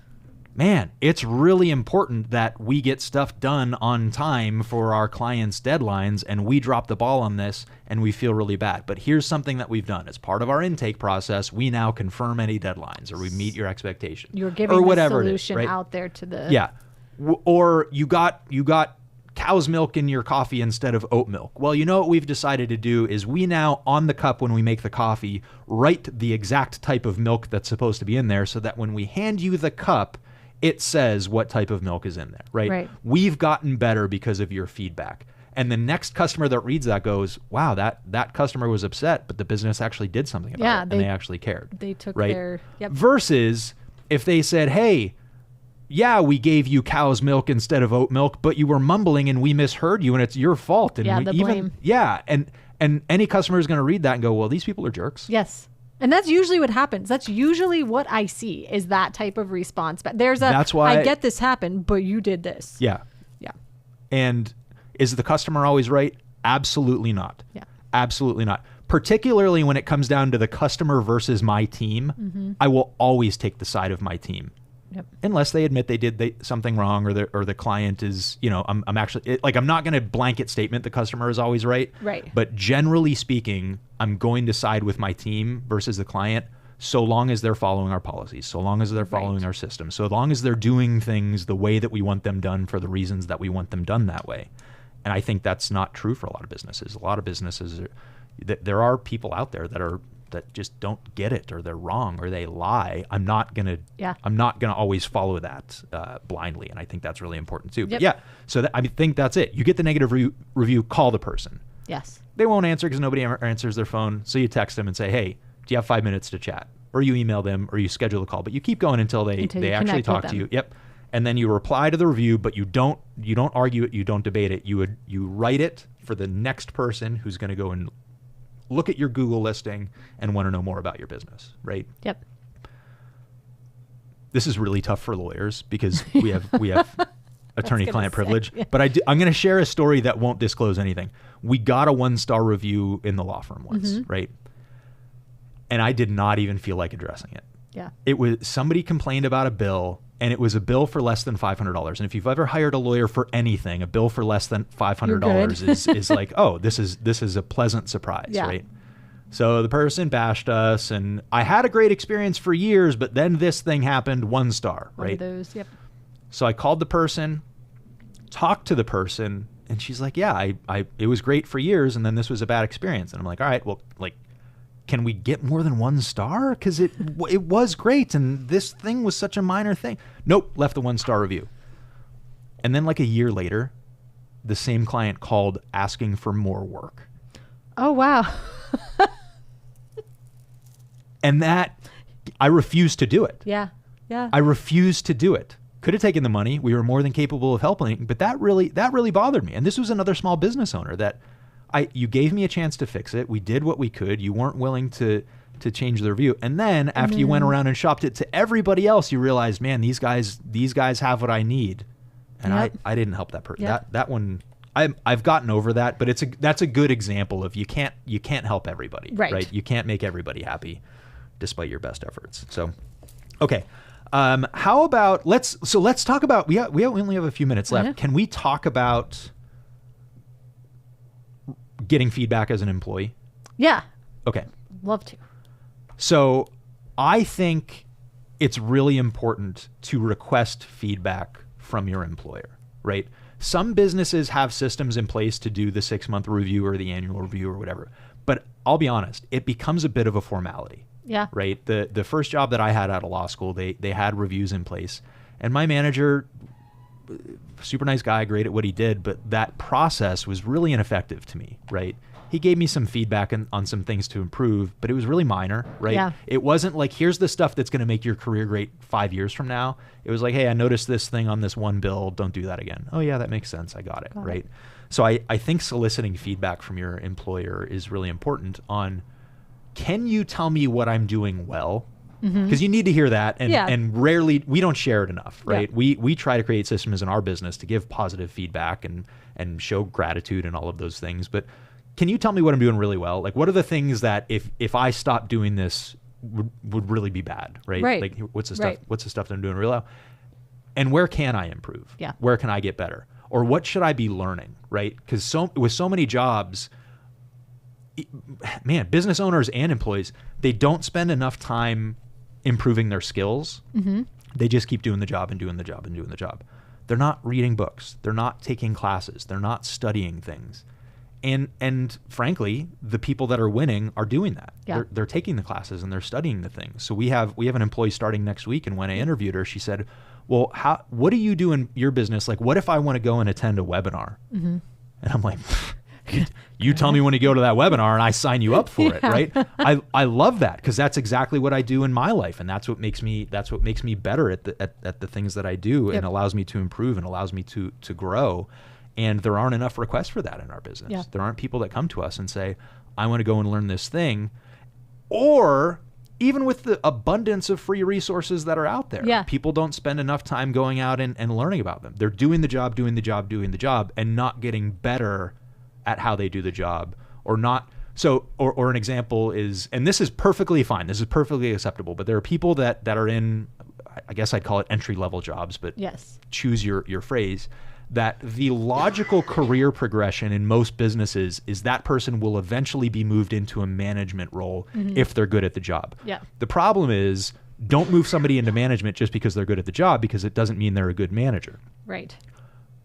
man, it's really important that we get stuff done on time for our clients' deadlines, and we drop the ball on this and we feel really bad. But here's something that we've done. As part of our intake process, we now confirm any deadlines, or we meet your expectations. You're giving or the whatever solution it is, right? out there to the. Yeah. Or you got cow's milk in your coffee instead of oat milk. Well, you know what we've decided to do is we now, on the cup when we make the coffee, write the exact type of milk that's supposed to be in there, so that when we hand you the cup, it says what type of milk is in there, right? Right. We've gotten better because of your feedback. And the next customer that reads that goes, wow, that customer was upset, but the business actually did something about Yeah, it, and they actually cared. They took right? their. Yep. Versus if they said, hey, yeah, we gave you cow's milk instead of oat milk, but you were mumbling and we misheard you and it's your fault. And Yeah, we the even, blame. yeah. And any customer is going to read that and go, well, these people are jerks. Yes. And that's usually what happens. That's usually what I see is that type of response. But there's a. That's why I get this happened, but you did this. Yeah. Yeah. And is the customer always right? Absolutely not. Yeah. Absolutely not. Particularly when it comes down to the customer versus my team, I will always take the side of my team. Yep. Unless they admit they did something wrong, or the client is, I'm actually, I'm not going to blanket statement the customer is always right. Right. But generally speaking, I'm going to side with my team versus the client, so long as they're following our policies, so long as they're following our system, so long as they're doing things the way that we want them done for the reasons that we want them done that way. And I think that's not true for a lot of businesses. A lot of businesses, there are people out there that just don't get it, or they're wrong, or they lie. I'm not gonna always follow that blindly, and I think that's really important too. Yep. But yeah, so I think that's it. You get the negative review, call the person. Yes. They won't answer because nobody ever answers their phone, so you text them and say, hey, do you have 5 minutes to chat? Or you email them, or you schedule a call, but you keep going until they you actually connect with talk to them. you. Yep. And then you reply to the review, but you don't argue it, you don't debate it. You write it for the next person who's going to go and look at your Google listing and want to know more about your business, right? Yep. This is really tough for lawyers because we have attorney-client say, privilege. yeah. But I'm going to share a story that won't disclose anything. We got a 1-star review in the law firm once, right? And I did not even feel like addressing it. Yeah. It was, somebody complained about a bill, and it was a bill for less than $500. And if you've ever hired a lawyer for anything, a bill for less than $500 is like, oh, this is a pleasant surprise, Yeah. right? So the person bashed us, and I had a great experience for years, but then this thing happened, 1 star, One right? of those. Yep. So I called the person, talked to the person, and she's like, yeah, it was great for years, and then this was a bad experience. And I'm like, all right, well, like, can we get more than 1 star? Because it was great, and this thing was such a minor thing. Nope, left a 1-star review. And then like a year later, the same client called asking for more work. Oh, wow. And that, I refused to do it. Yeah. Yeah. I refused to do it. Could have taken the money. We were more than capable of helping, but that really bothered me. And this was another small business owner that you gave me a chance to fix it. We did what we could. You weren't willing to change the review. And then after you went around and shopped it to everybody else, you realized, man, these guys have what I need. And Yep. I didn't help that person. Yep. That one, I've gotten over that, but that's a good example of you can't help everybody, Right. You can't make everybody happy despite your best efforts. So, okay. How about let's talk about, we only have a few minutes left. Can we talk about getting feedback as an employee? Yeah. Okay. Love to. So I think it's really important to request feedback from your employer, right? Some businesses have systems in place to do the 6-month review or the annual review or whatever. But I'll be honest, it becomes a bit of a formality. Yeah. Right. The first job that I had out of law school, they had reviews in place, and my manager, super nice guy, great at what he did, but that process was really ineffective to me. Right. He gave me some feedback on some things to improve, but it was really minor. Right. Yeah. It wasn't like, here's the stuff that's going to make your career great 5 years from now. It was like, hey, I noticed this thing on this one bill. Don't do that again. Oh yeah, that makes sense. I got it. Right. So I think soliciting feedback from your employer is really important on, can you tell me what I'm doing well? Because you need to hear that, and rarely, we don't share it enough, right? Yeah. We try to create systems in our business to give positive feedback and show gratitude and all of those things. But can you tell me what I'm doing really well? Like, what are the things that if I stop doing this would really be bad, right? Right. Like, what's the stuff? Right. What's the stuff that I'm doing really well? And where can I improve? Yeah. Where can I get better? Or what should I be learning, right? Because with so many jobs, man, business owners and employees, they don't spend enough time improving their skills. They just keep doing the job and doing the job and doing the job. They're not reading books. They're not taking classes. They're not studying things. And frankly, the people that are winning are doing that. Yeah. They're taking the classes and they're studying the things. So we have an employee starting next week, and when I interviewed her, she said, well, what do you do in your business? Like, what if I want to go and attend a webinar? And I'm like, you tell me when to go to that webinar and I sign you up for it, right? I love that, because that's exactly what I do in my life, and that's what makes me better at the things that I do, and allows me to improve and allows me to grow. And there aren't enough requests for that in our business. Yeah. There aren't people that come to us and say, I want to go and learn this thing. Or even with the abundance of free resources that are out there, people don't spend enough time going out and learning about them. They're doing the job, and not getting better at how they do the job, or not. So, or an example is, and this is perfectly fine, this is perfectly acceptable, but there are people that are in, I guess I'd call it entry-level jobs, but choose your phrase, that the logical career progression in most businesses is that person will eventually be moved into a management role if they're good at the job. Yeah. The problem is, don't move somebody into management just because they're good at the job, because it doesn't mean they're a good manager. Right.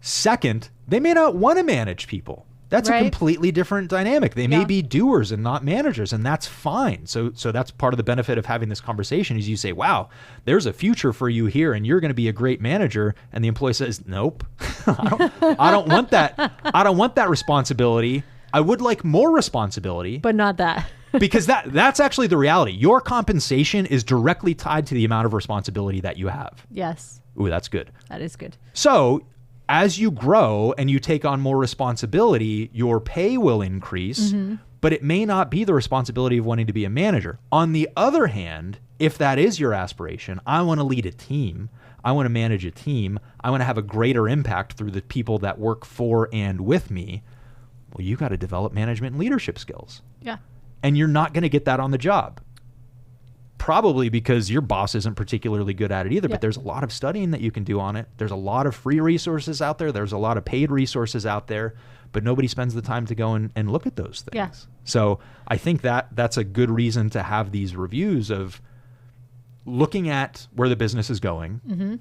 Second, they may not want to manage people. That's a completely different dynamic. They may be doers and not managers, and that's fine. So that's part of the benefit of having this conversation, is you say, wow, there's a future for you here and you're going to be a great manager. And the employee says, nope, I don't want that. I don't want that responsibility. I would like more responsibility. But not that. Because that's actually the reality. Your compensation is directly tied to the amount of responsibility that you have. Yes. Ooh, that's good. That is good. So as you grow and you take on more responsibility, your pay will increase, but it may not be the responsibility of wanting to be a manager. On the other hand, if that is your aspiration, I want to lead a team, I want to manage a team, I want to have a greater impact through the people that work for and with me, well, you got to develop management and leadership skills. Yeah. And you're not going to get that on the job. Probably because your boss isn't particularly good at it either, but there's a lot of studying that you can do on it. There's a lot of free resources out there. There's a lot of paid resources out there, but nobody spends the time to go and look at those things. Yeah. So I think that's a good reason to have these reviews of looking at where the business is going,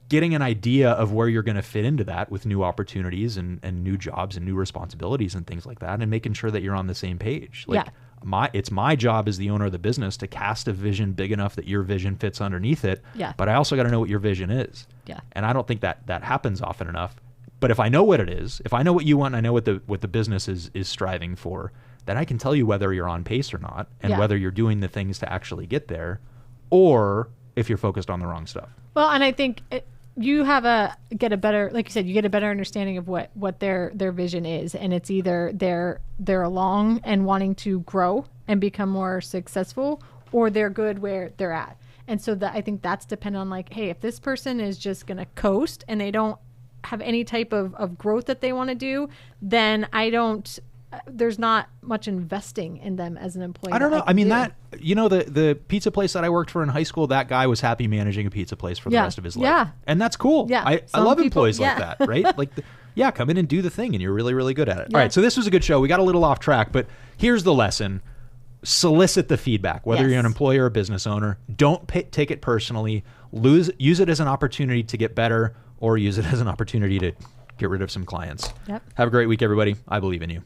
getting an idea of where you're going to fit into that with new opportunities and new jobs and new responsibilities and things like that, and making sure that you're on the same page. Like, it's my job as the owner of the business to cast a vision big enough that your vision fits underneath it. Yeah. But I also got to know what your vision is. Yeah. And I don't think that happens often enough. But if I know what it is, if I know what you want, and I know what the business is striving for, then I can tell you whether you're on pace or not, and whether you're doing the things to actually get there, or if you're focused on the wrong stuff. Well, and I think you get a better, like you said, you get a better understanding of what their vision is, and it's either they're along and wanting to grow and become more successful, or they're good where they're at. And so that, I think that's dependent on, like, hey, if this person is just going to coast and they don't have any type of growth that they want to do, then there's not much investing in them as an employee. I don't know. I mean, the pizza place that I worked for in high school, that guy was happy managing a pizza place for the rest of his life. Yeah. And that's cool. Yeah. I love employees like that, right? Like, come in and do the thing, and you're really, really good at it. All right. So this was a good show. We got a little off track, but here's the lesson. solicit the feedback, whether you're an employer or a business owner. Don't take it personally. Use it as an opportunity to get better, or use it as an opportunity to get rid of some clients. Yep. Have a great week, everybody. I believe in you.